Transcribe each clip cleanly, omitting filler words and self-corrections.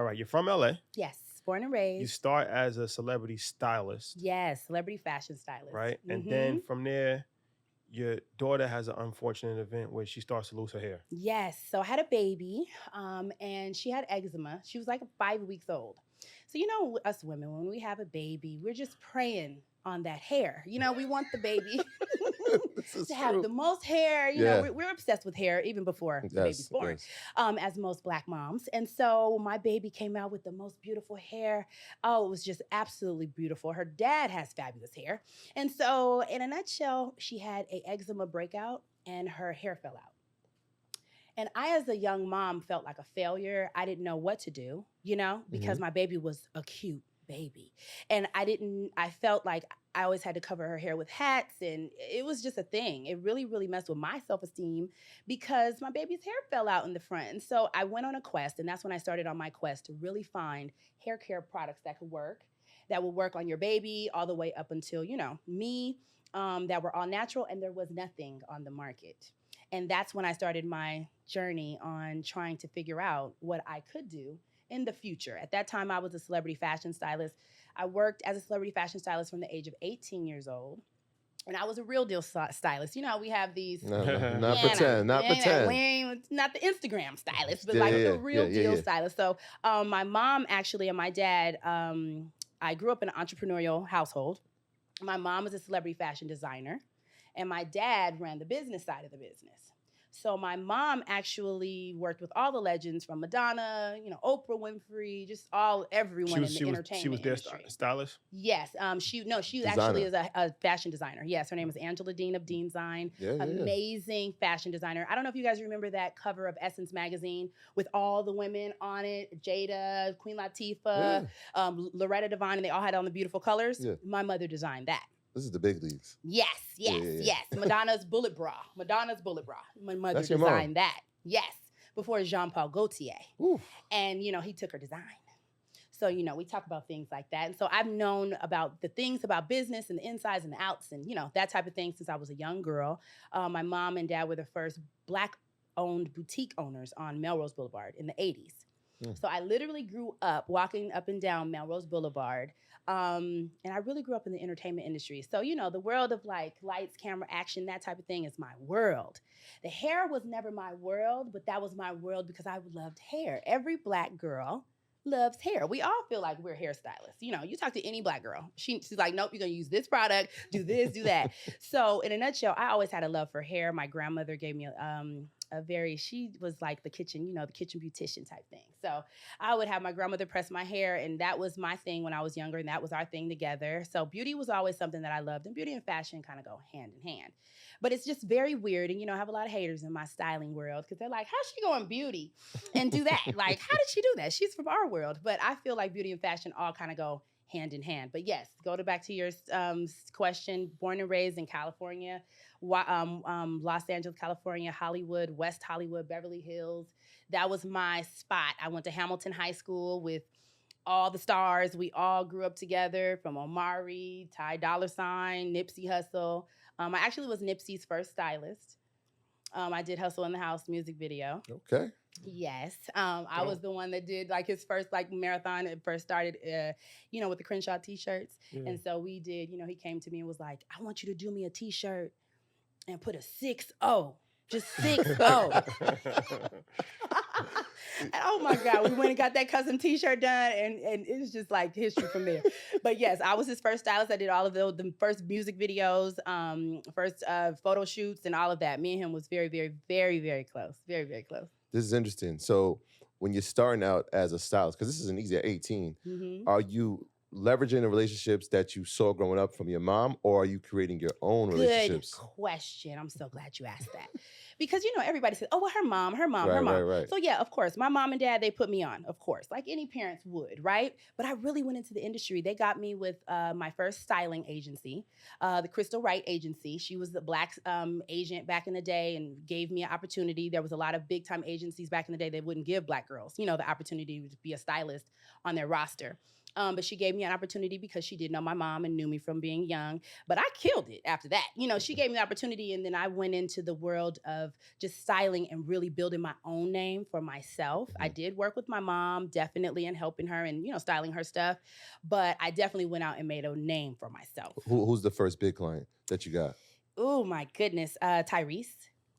right. You're from LA. Yes, born and You raised. start as a celebrity stylist, Yes, celebrity fashion stylist. right? And Mm-hmm. then from there, your daughter has an unfortunate event where she starts to lose her hair. Yes. So I had a baby, and she had eczema. She was like 5 weeks old. So, us women, when we have a baby, we're just praying on that hair. We want the baby This is to have the true. most hair. Yeah. We're obsessed with hair even before the baby's Yes, born, yes. as most Black moms. And so my baby came out with the most beautiful hair. Oh, it was just absolutely beautiful. Her dad has fabulous hair. And so, in a nutshell, she had a eczema breakout and her hair fell out. And I, as a young mom, felt like a failure. I didn't know what to do, because my baby was a cute baby. And I felt like I always had to cover her hair with hats, and it was just a thing. It really, really messed with my self-esteem because my baby's hair fell out in the front. And so I went on a quest, and that's when I started on my quest to really find hair care products that will work on your baby all the way up until, me, that were all natural, and there was nothing on the market. And that's when I started my journey on trying to figure out what I could do in the future. At that time, I was a celebrity fashion stylist. I worked as a celebrity fashion stylist from the age of 18 years old. And I was a real deal stylist. We have these. No, not Yeah, pretend, not pretend. We ain't not the Instagram stylist, but Yeah, the real deal yeah. stylist. So my mom actually and my dad, I grew up in an entrepreneurial household. My mom was a celebrity fashion designer, and my dad ran the business side of the business. So my mom actually worked with all the legends from Madonna, Oprah Winfrey, just everyone in the entertainment She was their industry. stylist? Yes. She Designer. actually is a fashion designer. Yes, her name is Angela Dean of Dean Design. Yeah. Amazing fashion designer. I don't know if you guys remember that cover of Essence magazine with all the women on it, Jada, Queen Latifah, Loretta Devine, and they all had on the beautiful colors. Yeah. My mother designed that. This is the big leagues. Yes. Yeah. Madonna's bullet bra. My mother That's your mom. designed that. Yes. Before Jean-Paul Gaultier. Oof. And, he took her design. So, we talk about things like that. And so I've known about the things about business and the insides and the outs and, that type of thing since I was a young girl. My mom and dad were the first Black-owned boutique owners on Melrose Boulevard in the 80s. So I literally grew up walking up and down Melrose Boulevard. And I really grew up in the entertainment industry. So, the world of like lights, camera, action, that type of thing is my world. The hair was never my world, but that was my world because I loved hair. Every Black girl loves hair. We all feel like we're hairstylists. You talk to any Black girl. She's like, nope, you're going to use this product, do this, do that. So in a nutshell, I always had a love for hair. My grandmother gave me she was like the kitchen, the kitchen beautician type thing. So I would have my grandmother press my hair, and that was my thing when I was younger, and that was our thing together. So beauty was always something that I loved, and beauty and fashion kind of go hand in hand. But it's just very weird, and I have a lot of haters in my styling world because they're like, how's she going beauty and do that? Like, how did she do that? She's from our world. But I feel like beauty and fashion all kind of go hand in hand. But yes, back to your question. Born and raised in California, Los Angeles, California, Hollywood, West Hollywood, Beverly Hills. That was my spot. I went to Hamilton High School with all the stars. We all grew up together, from Omari, Ty Dolla $ign, Nipsey Hussle. I actually was Nipsey's first stylist. I did Hustle in the House music video. Okay. Yes. I was the one that did like his first marathon. It first started, with the Crenshaw t-shirts. Yeah. And so we did, he came to me and was like, I want you to do me a t-shirt and put a 6-0. Just 6-0. And oh my God, we went and got that custom t-shirt done, and it was just like history from there. But yes, I was his first stylist. I did all of the first music videos, first photo shoots, and all of that. Me and him was very, very, very, very close. Very, very close. This is interesting. So when you're starting out as a stylist, because this isn't easy at 18, are you leveraging the relationships that you saw growing up from your mom, or are you creating your own relationships? Good question. I'm so glad you asked that. Because, everybody says, oh, well, her mom. Right. So, yeah, of course, my mom and dad, they put me on, of course, like any parents would, right? But I really went into the industry. They got me with my first styling agency, the Crystal Wright Agency. She was the Black agent back in the day and gave me an opportunity. There was a lot of big-time agencies back in the day that wouldn't give Black girls, the opportunity to be a stylist on their roster. But she gave me an opportunity because she did know my mom and knew me from being young. But I killed it after that. She gave me the opportunity, and then I went into the world of of just styling and really building my own name for myself. I did work with my mom, definitely, and helping her and, styling her stuff. But I definitely went out and made a name for myself. Who's the first big client that you got? Oh, my goodness. Tyrese.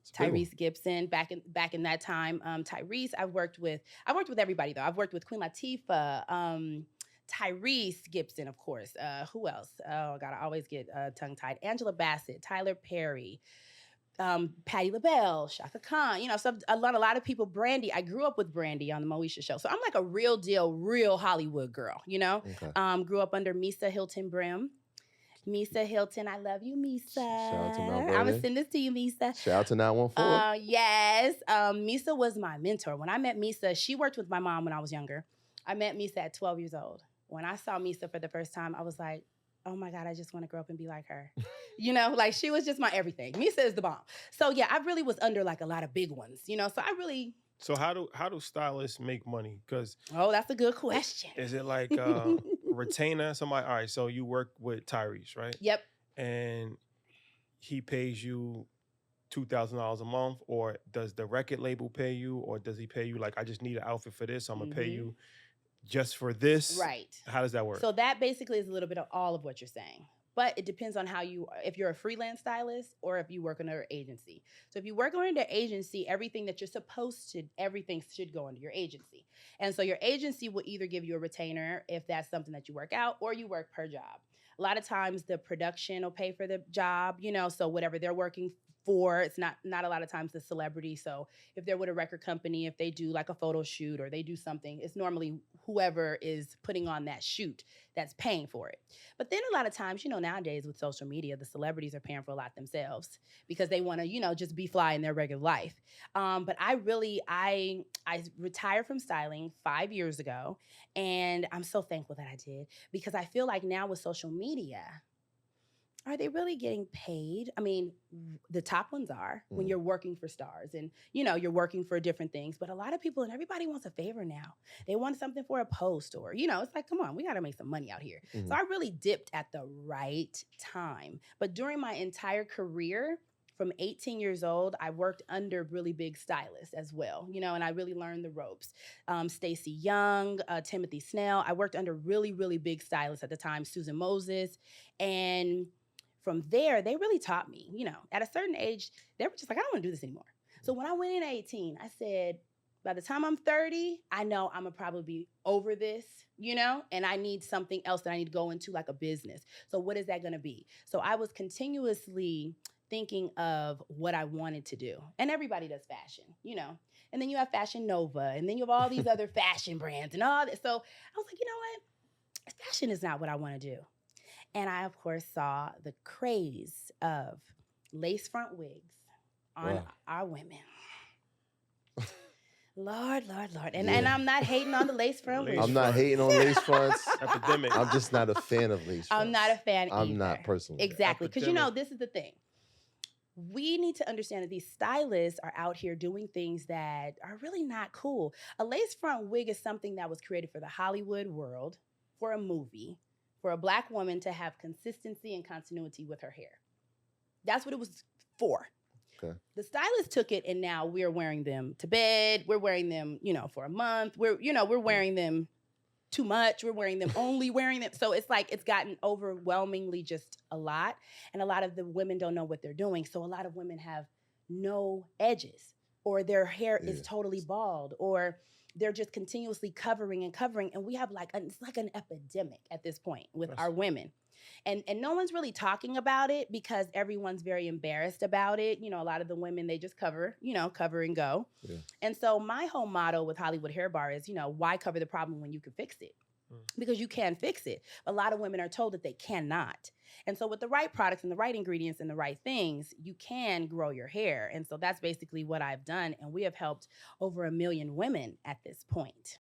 It's a big one. Tyrese Gibson, back in that time. Tyrese, I've worked with everybody though. I've worked with Queen Latifah, Tyrese Gibson, of course. Who else? Oh God, I always get tongue-tied. Angela Bassett, Tyler Perry, Patti LaBelle, Shaka Khan. So a lot of people. Brandy. I grew up with Brandy on the Moesha show, so I'm like a real deal, real Hollywood girl. Okay. Grew up under Misa Hilton Brim. Misa Hilton, I love you, Misa. Shout out to Mount I'm Vernon. gonna send this to you, Misa. Shout out to 914. Yes. Misa was my mentor. When I met Misa, she worked with my mom when I was younger. I met Misa at 12 years old. When I saw Misa for the first time, I was like, oh my God, I just want to grow up and be like her. Like she was just my everything. Misa is the bomb. So yeah, I really was under like a lot of big ones, so I really. So how do stylists make money? Because that's a good question. Is it like retainer? Somebody, all right, so you work with Tyrese, right? Yep. And he pays you $2,000 a month, or does the record label pay you, or does he pay you like, I just need an outfit for this, so I'm gonna pay you just for this? Right. How does that work? So that basically is a little bit of all of what you're saying. But it depends on if you're a freelance stylist or if you work under an agency. So if you work under an agency, everything should go under your agency. And so your agency will either give you a retainer if that's something that you work out, or you work per job. A lot of times the production will pay for the job, so whatever they're working for, it's not a lot of times the celebrity. So if they're with a record company, if they do like a photo shoot or they do something, it's normally whoever is putting on that shoot that's paying for it. But then a lot of times, nowadays with social media, the celebrities are paying for a lot themselves because they want to, just be fly in their regular life. But I retired from styling 5 years ago, and I'm so thankful that I did, because I feel like now with social media, are they really getting paid? I mean, the top ones are when you're working for stars and, you're working for different things. But a lot of people, and everybody wants a favor now. They want something for a post, or, it's like, come on, we got to make some money out here. So I really dipped at the right time. But during my entire career, from 18 years old, I worked under really big stylists as well, and I really learned the ropes. Stacey Young, Timothy Snell. I worked under really, really big stylists at the time, Susan Moses. And from there, they really taught me, at a certain age, they were just like, I don't want to do this anymore. So when I went in at 18, I said, by the time I'm 30, I know I'm going to probably be over this, and I need something else that I need to go into, like a business. So what is that going to be? So I was continuously thinking of what I wanted to do. And everybody does fashion, and then you have Fashion Nova, and then you have all these other fashion brands and all that. So I was like, you know what? Fashion is not what I want to do. And I, of course, saw the craze of lace front wigs on our women. Lord. And I'm not hating on the lace front wigs. I'm not hating on lace fronts. Epidemic. I'm just not a fan of lace fronts. I'm not a fan either. I'm not personally. Exactly. Because, this is the thing. We need to understand that these stylists are out here doing things that are really not cool. A lace front wig is something that was created for the Hollywood world, for a movie, for a Black woman to have consistency and continuity with her hair. That's what it was for. Okay. The stylist took it, and now we're wearing them to bed. We're wearing them, for a month. We're wearing them too much. We're only wearing them. So it's like, it's gotten overwhelmingly just a lot. And a lot of the women don't know what they're doing. So a lot of women have no edges, or their hair is totally bald, or they're just continuously covering. And we have it's like an epidemic at this point with our women. And no one's really talking about it because everyone's very embarrassed about it. A lot of the women, they just cover and go. Yeah. And so my whole motto with Hollywood Hair Bar is, why cover the problem when you can fix it? Because you can fix it. A lot of women are told that they cannot. And so with the right products and the right ingredients and the right things, you can grow your hair. And so that's basically what I've done. And we have helped over 1 million women at this point.